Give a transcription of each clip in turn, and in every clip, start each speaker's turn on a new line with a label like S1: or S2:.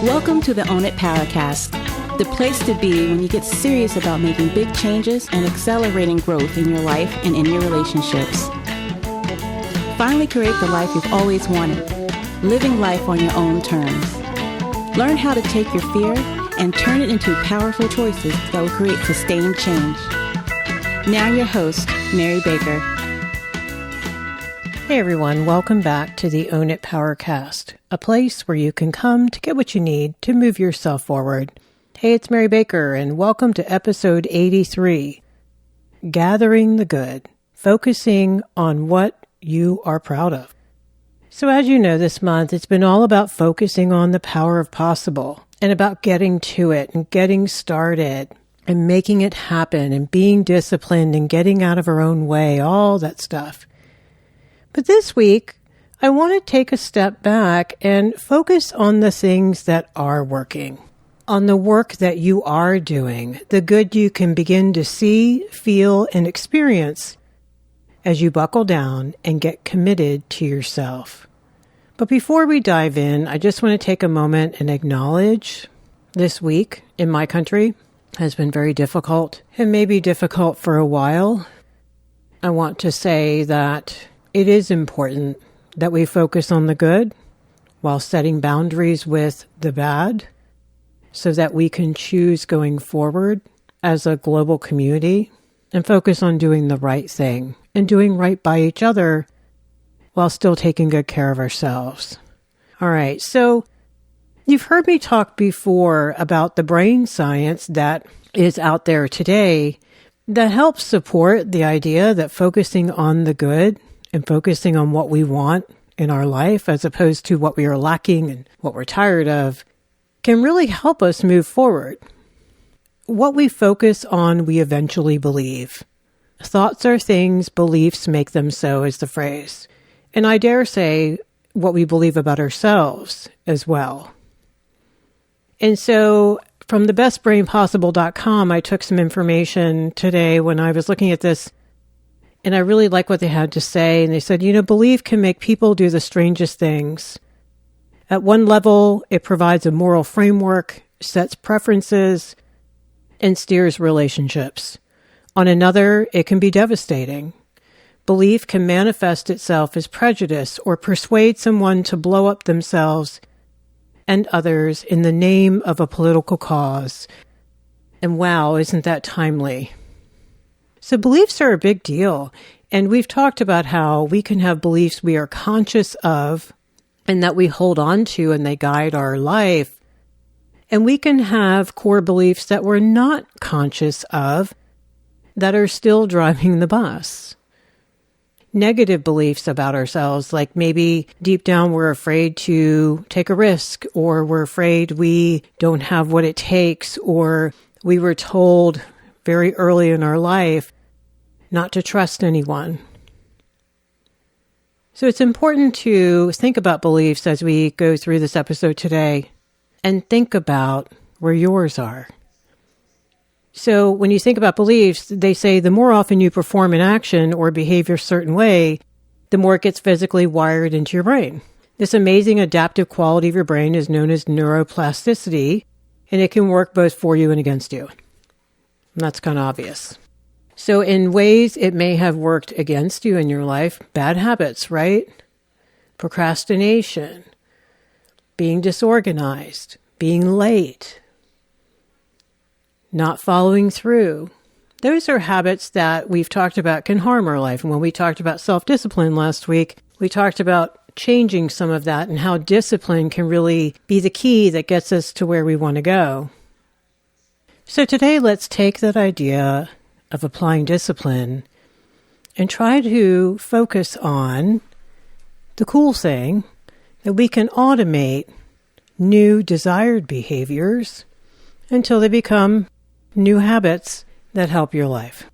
S1: Welcome to the Own It Powercast, the place to be when you get serious about making big changes and accelerating growth in your life and in your relationships. Finally create the life you've always wanted, living life on your own terms. Learn how to take your fear and turn it into powerful choices that will create sustained change. Now your host, Mary Baker.
S2: Hey everyone, welcome back to the Own It Powercast, a place where you can come to get what you need to move yourself forward. Hey, it's Mary Baker, and welcome to episode 83, Gathering the Good, focusing on what you are proud of. So as you know, this month, it's been all about focusing on the power of possible and about getting to it and getting started and making it happen and being disciplined and getting out of our own way, all that stuff. But this week, I want to take a step back and focus on the things that are working, on the work that you are doing, the good you can begin to see, feel, and experience as you buckle down and get committed to yourself. But before we dive in, I just want to take a moment and acknowledge this week in my country has been very difficult and may be difficult for a while. I want to say that it is important that we focus on the good while setting boundaries with the bad so that we can choose going forward as a global community and focus on doing the right thing and doing right by each other while still taking good care of ourselves. All right, so you've heard me talk before about the brain science that is out there today that helps support the idea that focusing on the good and focusing on what we want in our life as opposed to what we are lacking and what we're tired of can really help us move forward. What we focus on, we eventually believe. Thoughts are things, beliefs make them so is the phrase. And I dare say what we believe about ourselves as well. And so from thebestbrainpossible.com, I took some information today when I was looking at this. And I really like what they had to say. And they said, belief can make people do the strangest things. At one level, it provides a moral framework, sets preferences, and steers relationships. On another, it can be devastating. Belief can manifest itself as prejudice or persuade someone to blow up themselves and others in the name of a political cause. And wow, isn't that timely? So beliefs are a big deal, and we've talked about how we can have beliefs we are conscious of and that we hold on to and they guide our life. And we can have core beliefs that we're not conscious of that are still driving the bus. Negative beliefs about ourselves, like maybe deep down we're afraid to take a risk, or we're afraid we don't have what it takes, or we were told very early in our life not to trust anyone. So it's important to think about beliefs as we go through this episode today and think about where yours are. So when you think about beliefs, they say the more often you perform an action or behave a certain way, the more it gets physically wired into your brain. This amazing adaptive quality of your brain is known as neuroplasticity, and it can work both for you and against you. And that's kind of obvious. So in ways it may have worked against you in your life, bad habits, right? Procrastination, being disorganized, being late, not following through. Those are habits that we've talked about can harm our life. And when we talked about self-discipline last week, we talked about changing some of that and how discipline can really be the key that gets us to where we want to go. So today, let's take that idea of applying discipline and try to focus on the cool thing that we can automate new desired behaviors until they become new habits that help your life.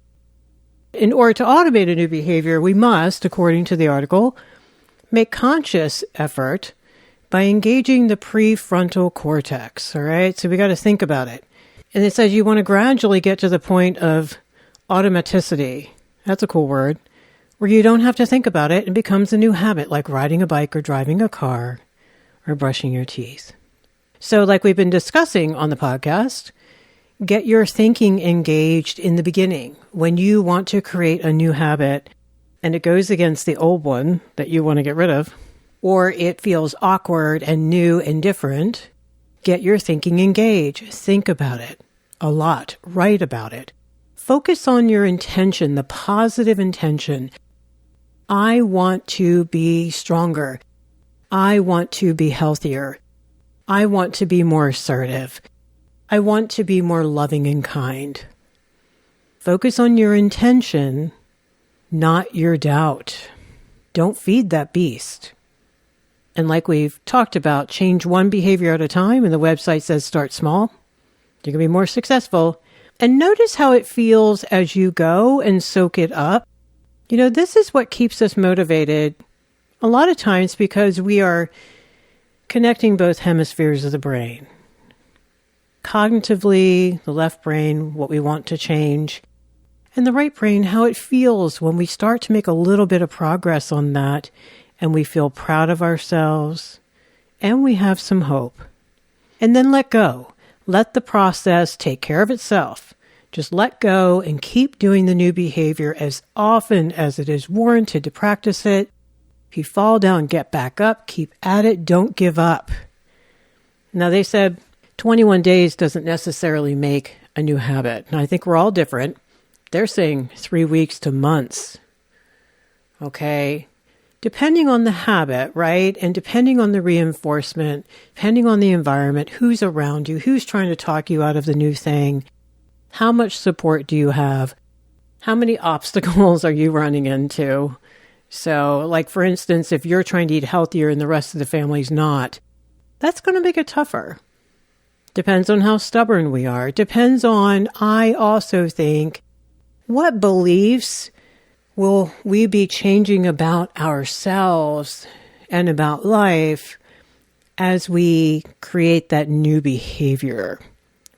S2: In order to automate a new behavior, we must, according to the article, make conscious effort by engaging the prefrontal cortex. All right, so we got to think about it. And it says you want to gradually get to the point of automaticity. That's a cool word. Where you don't have to think about it. It becomes a new habit, like riding a bike or driving a car or brushing your teeth. So like we've been discussing on the podcast, get your thinking engaged in the beginning. When you want to create a new habit and it goes against the old one that you want to get rid of, or it feels awkward and new and different, get your thinking engaged. Think about it a lot. Write about it. Focus on your intention, the positive intention. I want to be stronger. I want to be healthier. I want to be more assertive. I want to be more loving and kind. Focus on your intention, not your doubt. Don't feed that beast. And like we've talked about, change one behavior at a time, and the website says start small. You're going to be more successful. And notice how it feels as you go and soak it up. You know, this is what keeps us motivated a lot of times because we are connecting both hemispheres of the brain. Cognitively, the left brain, what we want to change, and the right brain, how it feels when we start to make a little bit of progress on that and we feel proud of ourselves and we have some hope. And then let go. Let the process take care of itself. Just let go and keep doing the new behavior as often as it is warranted to practice it. If you fall down, get back up, keep at it, don't give up. Now they said 21 days doesn't necessarily make a new habit. And I think we're all different. They're saying 3 weeks to months. Okay. Depending on the habit, right? And depending on the reinforcement, depending on the environment, who's around you, who's trying to talk you out of the new thing, how much support do you have? How many obstacles are you running into? So, like for instance, if you're trying to eat healthier and the rest of the family's not, that's going to make it tougher. Depends on how stubborn we are. Depends on, I also think, what beliefs will we be changing about ourselves and about life as we create that new behavior,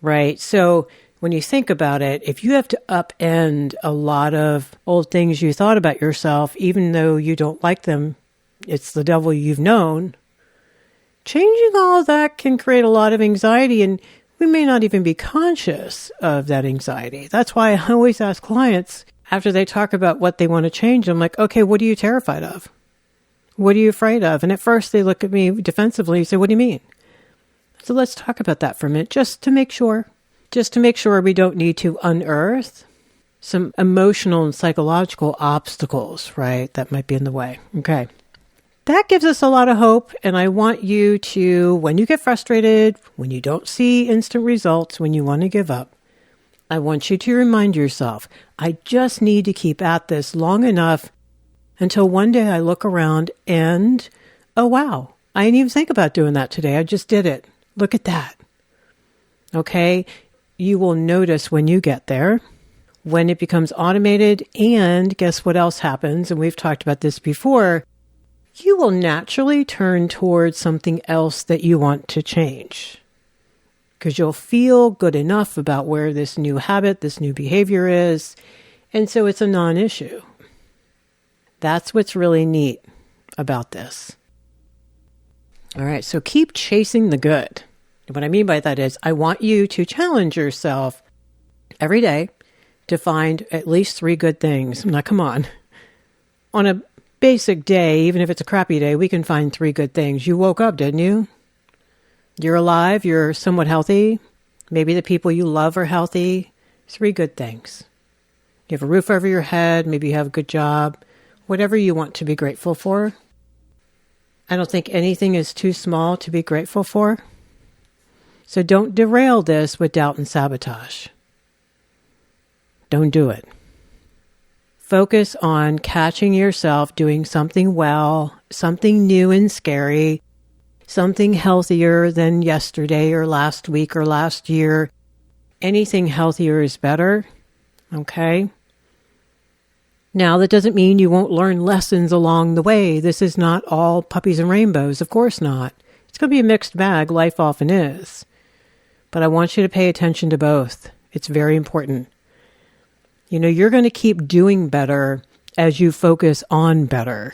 S2: right? So when you think about it, if you have to upend a lot of old things you thought about yourself, even though you don't like them, it's the devil you've known, changing all of that can create a lot of anxiety, and we may not even be conscious of that anxiety. That's why I always ask clients, after they talk about what they want to change, I'm like, okay, what are you terrified of? What are you afraid of? And at first they look at me defensively and say, what do you mean? So let's talk about that for a minute, just to make sure we don't need to unearth some emotional and psychological obstacles, right? That might be in the way. Okay. That gives us a lot of hope. And I want you to, when you get frustrated, when you don't see instant results, when you want to give up, I want you to remind yourself, I just need to keep at this long enough until one day I look around and, oh, wow, I didn't even think about doing that today. I just did it. Look at that. Okay. You will notice when you get there, when it becomes automated, and guess what else happens? And we've talked about this before. You will naturally turn towards something else that you want to change because you'll feel good enough about where this new habit, this new behavior is. And so it's a non-issue. That's what's really neat about this. All right. So keep chasing the good. What I mean by that is I want you to challenge yourself every day to find at least 3 good things. Now, come on. On a basic day, even if it's a crappy day, we can find 3 good things. You woke up, didn't you? You're alive. You're somewhat healthy. Maybe the people you love are healthy. 3 good things. You have a roof over your head. Maybe you have a good job. Whatever you want to be grateful for. I don't think anything is too small to be grateful for. So don't derail this with doubt and sabotage. Don't do it. Focus on catching yourself doing something well, something new and scary, something healthier than yesterday or last week or last year. Anything healthier is better. Okay? Now, that doesn't mean you won't learn lessons along the way. This is not all puppies and rainbows. Of course not. It's going to be a mixed bag. Life often is. But I want you to pay attention to both. It's very important. You know, you're going to keep doing better as you focus on better.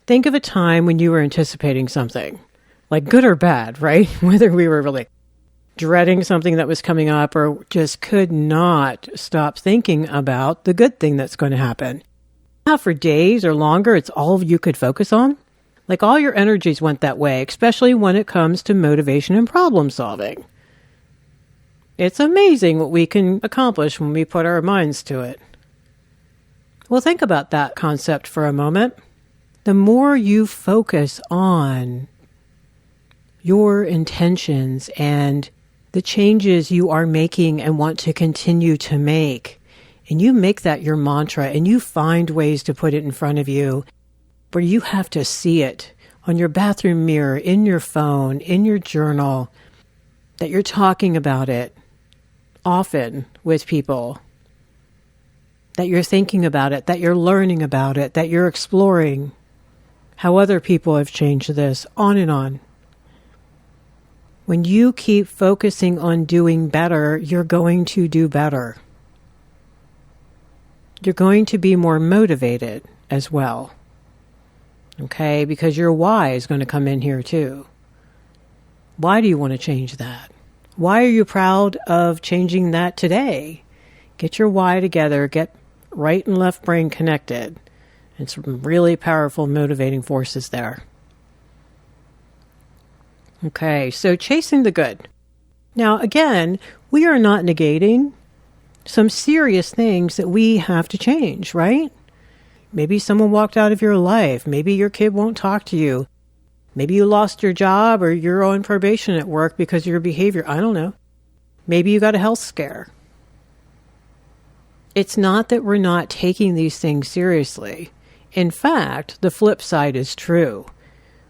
S2: Think of a time when you were anticipating something, like good or bad, right? Whether we were really dreading something that was coming up or just could not stop thinking about the good thing that's going to happen. Now, for days or longer, it's all you could focus on. Like all your energies went that way, especially when it comes to motivation and problem solving. It's amazing what we can accomplish when we put our minds to it. Well, think about that concept for a moment. The more you focus on your intentions and the changes you are making and want to continue to make, and you make that your mantra and you find ways to put it in front of you where you have to see it on your bathroom mirror, in your phone, in your journal, that you're talking about it often with people, that you're thinking about it, that you're learning about it, that you're exploring how other people have changed this, on and on. When you keep focusing on doing better, you're going to do better. You're going to be more motivated as well. Okay? Because your why is going to come in here too. Why do you want to change that? Why are you proud of changing that today? Get your why together. Get right and left brain connected. And some really powerful motivating forces there. Okay, so chasing the good. Now, again, we are not negating some serious things that we have to change, right? Maybe someone walked out of your life. Maybe your kid won't talk to you. Maybe you lost your job or you're on probation at work because of your behavior. I don't know. Maybe you got a health scare. It's not that we're not taking these things seriously. In fact, the flip side is true.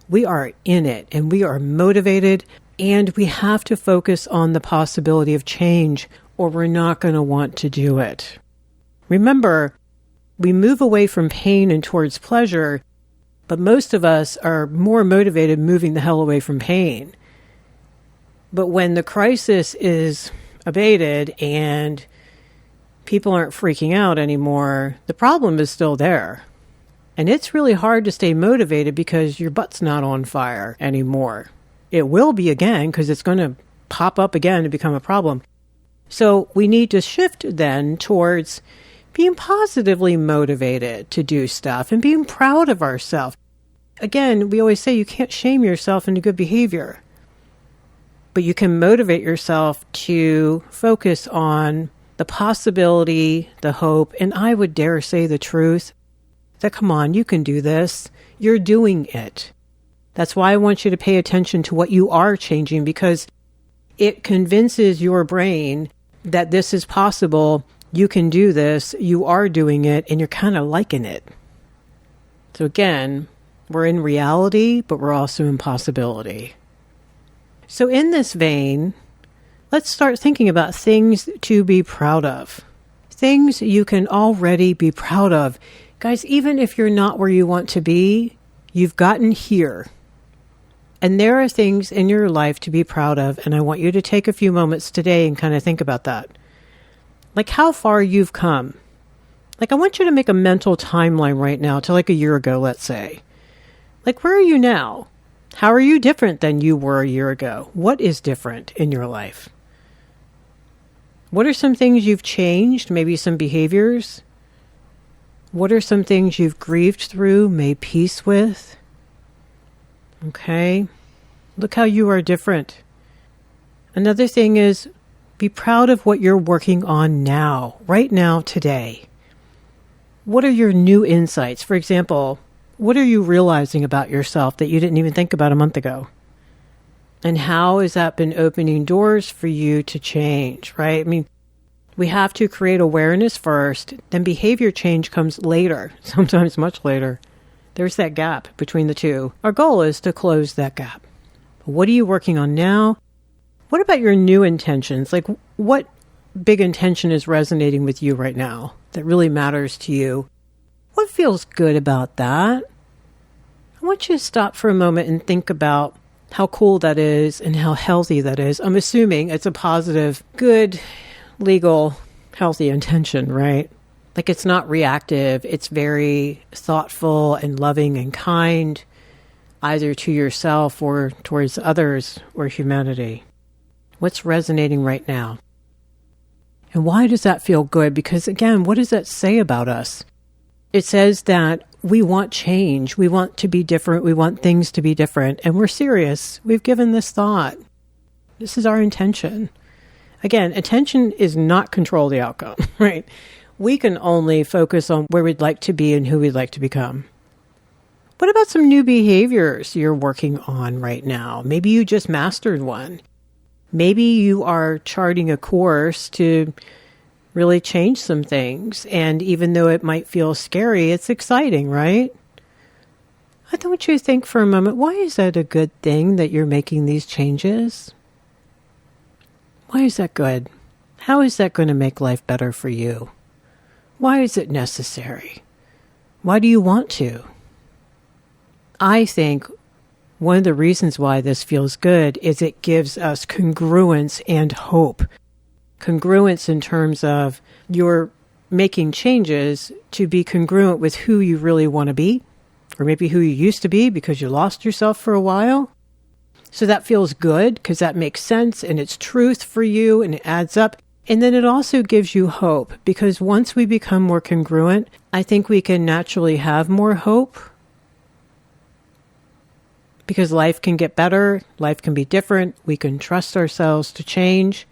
S2: We are in it and we are motivated and we have to focus on the possibility of change or we're not going to want to do it. Remember, we move away from pain and towards pleasure, but most of us are more motivated moving the hell away from pain. But when the crisis is abated and people aren't freaking out anymore, the problem is still there. And it's really hard to stay motivated because your butt's not on fire anymore. It will be again because it's going to pop up again to become a problem. So we need to shift then towards being positively motivated to do stuff and being proud of ourselves. Again, we always say you can't shame yourself into good behavior, but you can motivate yourself to focus on the possibility, the hope, and I would dare say the truth that, come on, you can do this. You're doing it. That's why I want you to pay attention to what you are changing, because it convinces your brain that this is possible. You can do this. You are doing it, and you're kind of liking it. So again, we're in reality, but we're also in possibility. So in this vein, let's start thinking about things to be proud of. Things you can already be proud of. Guys, even if you're not where you want to be, you've gotten here. And there are things in your life to be proud of, and I want you to take a few moments today and kind of think about that. Like how far you've come. Like I want you to make a mental timeline right now to like a year ago, let's say. Like where are you now? How are you different than you were a year ago? What is different in your life? What are some things you've changed? Maybe some behaviors? What are some things you've grieved through, made peace with? Okay. Look how you are different. Another thing is be proud of what you're working on now, right now, today. What are your new insights? For example, what are you realizing about yourself that you didn't even think about a month ago? And how has that been opening doors for you to change, right? I mean, we have to create awareness first, then behavior change comes later, sometimes much later. There's that gap between the two. Our goal is to close that gap. What are you working on now? What about your new intentions? Like what big intention is resonating with you right now that really matters to you? What feels good about that? I want you to stop for a moment and think about how cool that is and how healthy that is. I'm assuming it's a positive, good, legal, healthy intention, right? Like it's not reactive. It's very thoughtful and loving and kind. either to yourself or towards others or humanity? What's resonating right now? And why does that feel good? Because again, what does that say about us? It says that we want change. We want to be different. We want things to be different. And we're serious. We've given this thought. This is our intention. Again, attention is not control the outcome, right? We can only focus on where we'd like to be and who we'd like to become. What about some new behaviors you're working on right now? Maybe you just mastered one. Maybe you are charting a course to really change some things. And even though it might feel scary, it's exciting, right? I want you to think for a moment, why is that a good thing that you're making these changes? Why is that good? How is that going to make life better for you? Why is it necessary? Why do you want to? I think one of the reasons why this feels good is it gives us congruence and hope. Congruence in terms of you're making changes to be congruent with who you really want to be, or maybe who you used to be because you lost yourself for a while. So that feels good because that makes sense and it's truth for you and it adds up. And then it also gives you hope because once we become more congruent, I think we can naturally have more hope. Because life can get better, life can be different, we can trust ourselves to change.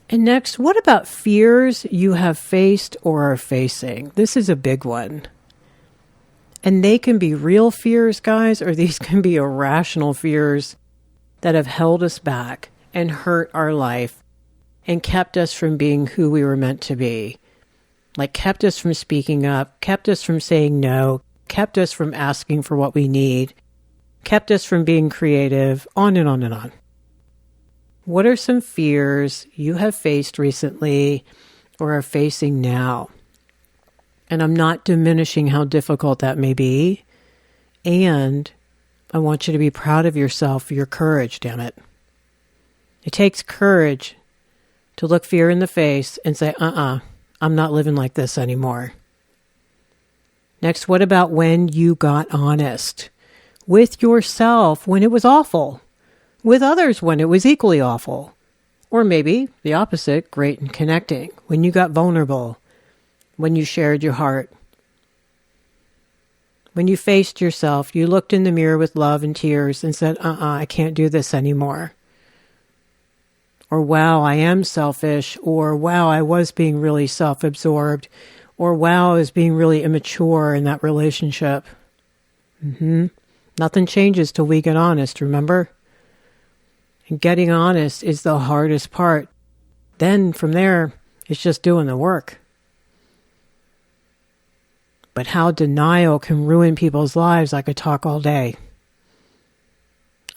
S2: And next, what about fears you have faced or are facing? This is a big one. And they can be real fears, guys, or these can be irrational fears that have held us back and hurt our life and kept us from being who we were meant to be. Like kept us from speaking up, kept us from saying no, kept us from asking for what we need, kept us from being creative, on and on and on. What are some fears you have faced recently or are facing now? And I'm not diminishing how difficult that may be. And I want you to be proud of yourself for your courage, damn it. It takes courage to look fear in the face and say, I'm not living like this anymore. Next, what about when you got honest? With yourself when it was awful, with others when it was equally awful, or maybe the opposite, great and connecting, when you got vulnerable, when you shared your heart, when you faced yourself, you looked in the mirror with love and tears and said, I can't do this anymore. Or, wow, I am selfish, or wow, I was being really self-absorbed, or wow, I was being really immature in that relationship. Nothing changes till we get honest, remember? And getting honest is the hardest part. Then from there, it's just doing the work. But how denial can ruin people's lives, I could talk all day.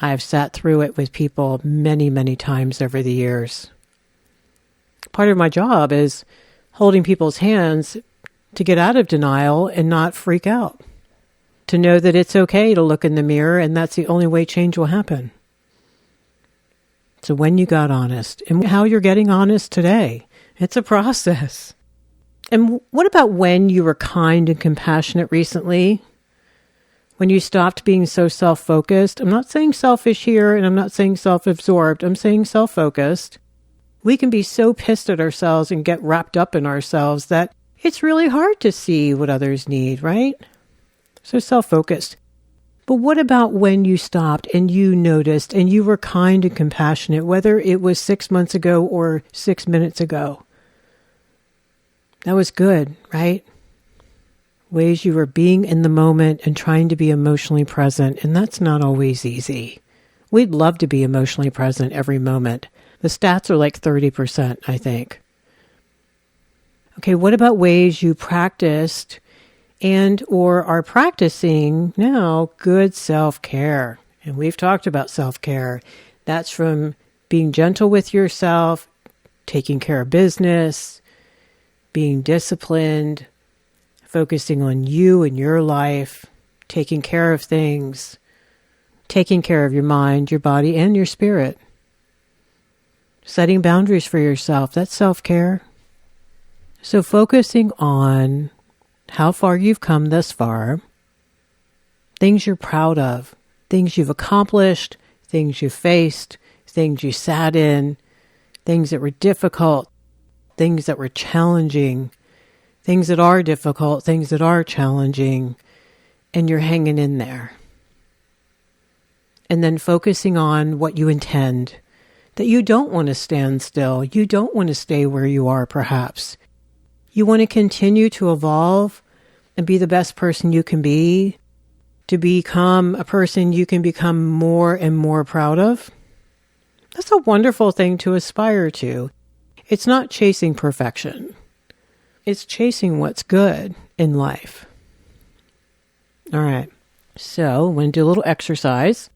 S2: I have sat through it with people many, many times over the years. Part of my job is holding people's hands to get out of denial and not freak out. To know that it's okay to look in the mirror and that's the only way change will happen. So when you got honest and how you're getting honest today, it's a process. And what about when you were kind and compassionate recently? When you stopped being so self-focused? I'm not saying selfish here and I'm not saying self-absorbed. I'm saying self-focused. We can be so pissed at ourselves and get wrapped up in ourselves that it's really hard to see what others need, right? So self-focused. But what about when you stopped and you noticed and you were kind and compassionate, whether it was 6 months ago or 6 minutes ago? That was good, right? Ways you were being in the moment and trying to be emotionally present, and that's not always easy. We'd love to be emotionally present every moment. The stats are like 30%, I think. Okay, what about ways you practiced and or are practicing now good self-care? And we've talked about self-care. That's from being gentle with yourself, taking care of business, being disciplined, focusing on you and your life, taking care of things, taking care of your mind, your body, and your spirit. Setting boundaries for yourself, that's self-care. So focusing on how far you've come thus far, things you're proud of, things you've accomplished, things you faced, things you sat in, things that were difficult, things that were challenging, things that are difficult, things that are challenging, and you're hanging in there. And then focusing on what you intend, that you don't want to stand still. You don't want to stay where you are, perhaps. You want to continue to evolve and be the best person you can be, to become a person you can become more and more proud of. That's a wonderful thing to aspire to. It's not chasing perfection. It's chasing what's good in life. All right. So, I'm going to do a little exercise.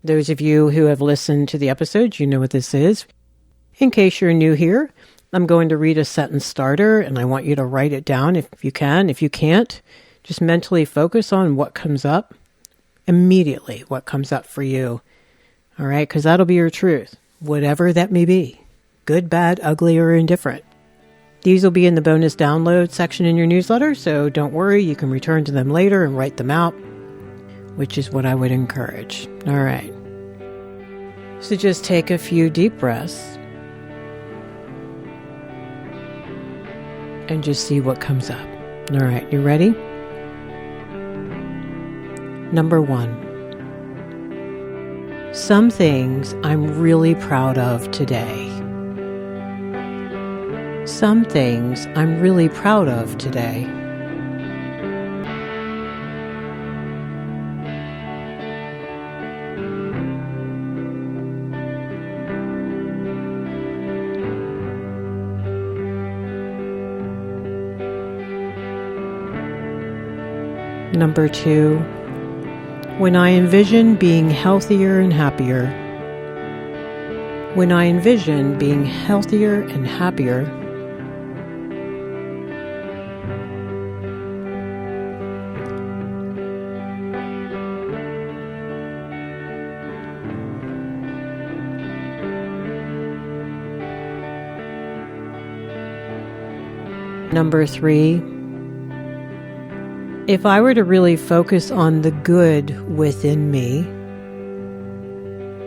S2: Those of you who have listened to the episodes, you know what this is. In case you're new here, I'm going to read a sentence starter, and I want you to write it down if you can. If you can't, just mentally focus on what comes up immediately, what comes up for you. All right, because that'll be your truth, whatever that may be, good, bad, ugly, or indifferent. These will be in the bonus download section in your newsletter, so don't worry, you can return to them later and write them out, which is what I would encourage. All right. So just take a few deep breaths and just see what comes up. All right, you ready? Number 1. Some things I'm really proud of today. Some things I'm really proud of today. Number 2, when I envision being healthier and happier. When I envision being healthier and happier. Number 3, if I were to really focus on the good within me,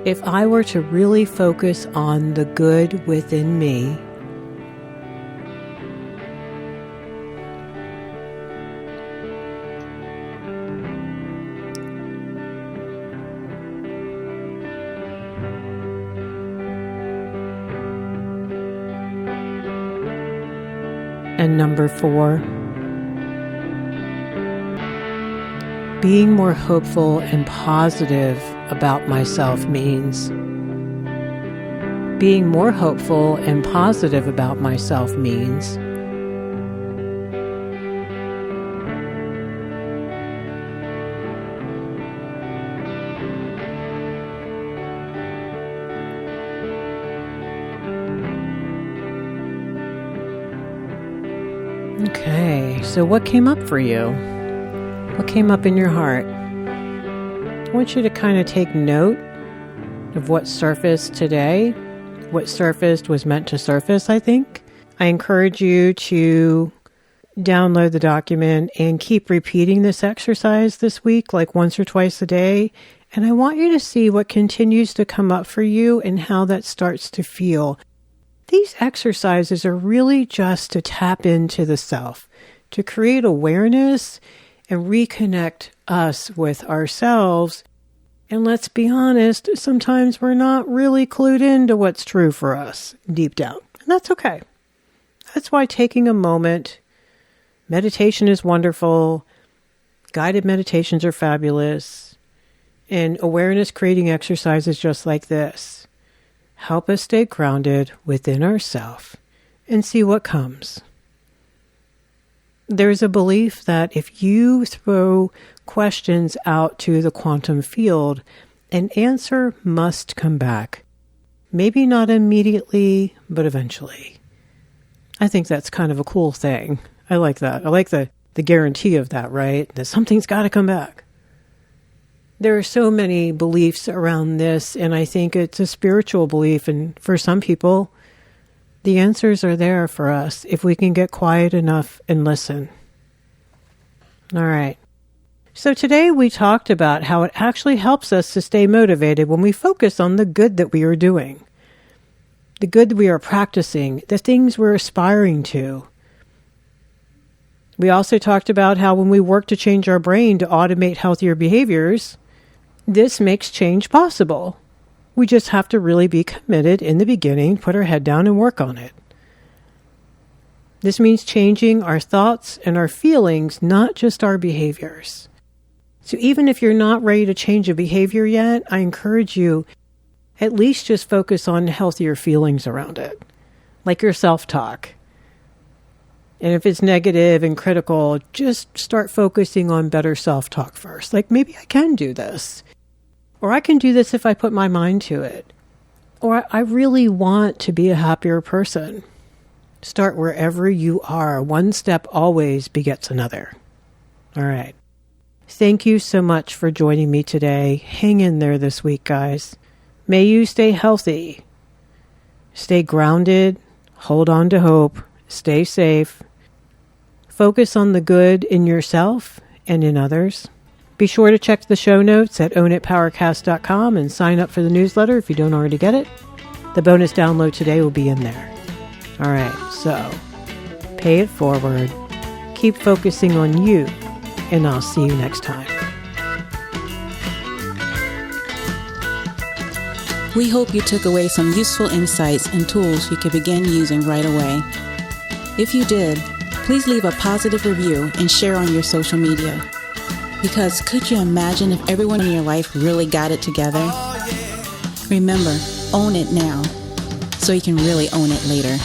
S2: if I were to really focus on the good within me, and number 4, being more hopeful and positive about myself means. Being more hopeful and positive about myself means. Okay, so what came up for you? What came up in your heart? I want you to kind of take note of what surfaced today. What surfaced was meant to surface, I think. I encourage you to download the document and keep repeating this exercise this week, like once or twice a day. And I want you to see what continues to come up for you and how that starts to feel. These exercises are really just to tap into the self, to create awareness and reconnect us with ourselves. And let's be honest, sometimes we're not really clued into what's true for us deep down. And that's okay. That's why taking a moment, meditation is wonderful, guided meditations are fabulous, and awareness creating exercises just like this help us stay grounded within ourselves and see what comes. There's a belief that if you throw questions out to the quantum field, an answer must come back. Maybe not immediately, but eventually. I think that's kind of a cool thing. I like that. I like the guarantee of that, right? That something's got to come back. There are so many beliefs around this, and I think it's a spiritual belief, and for some people, the answers are there for us if we can get quiet enough and listen. All right. So today we talked about how it actually helps us to stay motivated when we focus on the good that we are doing, the good that we are practicing, the things we're aspiring to. We also talked about how when we work to change our brain to automate healthier behaviors, this makes change possible. We just have to really be committed in the beginning, put our head down and work on it. This means changing our thoughts and our feelings, not just our behaviors. So even if you're not ready to change a behavior yet, I encourage you at least just focus on healthier feelings around it, like your self-talk. And if it's negative and critical, just start focusing on better self-talk first. Like, maybe I can do this. Or I can do this if I put my mind to it. Or I really want to be a happier person. Start wherever you are. One step always begets another. All right. Thank you so much for joining me today. Hang in there this week, guys. May you stay healthy, stay grounded, hold on to hope, stay safe, focus on the good in yourself and in others. Be sure to check the show notes at ownitpowercast.com and sign up for the newsletter if you don't already get it. The bonus download today will be in there. All right, so pay it forward, keep focusing on you, and I'll see you next time.
S1: We hope you took away some useful insights and tools you can begin using right away. If you did, please leave a positive review and share on your social media. Because could you imagine if everyone in your life really got it together? Remember, own it now, so you can really own it later.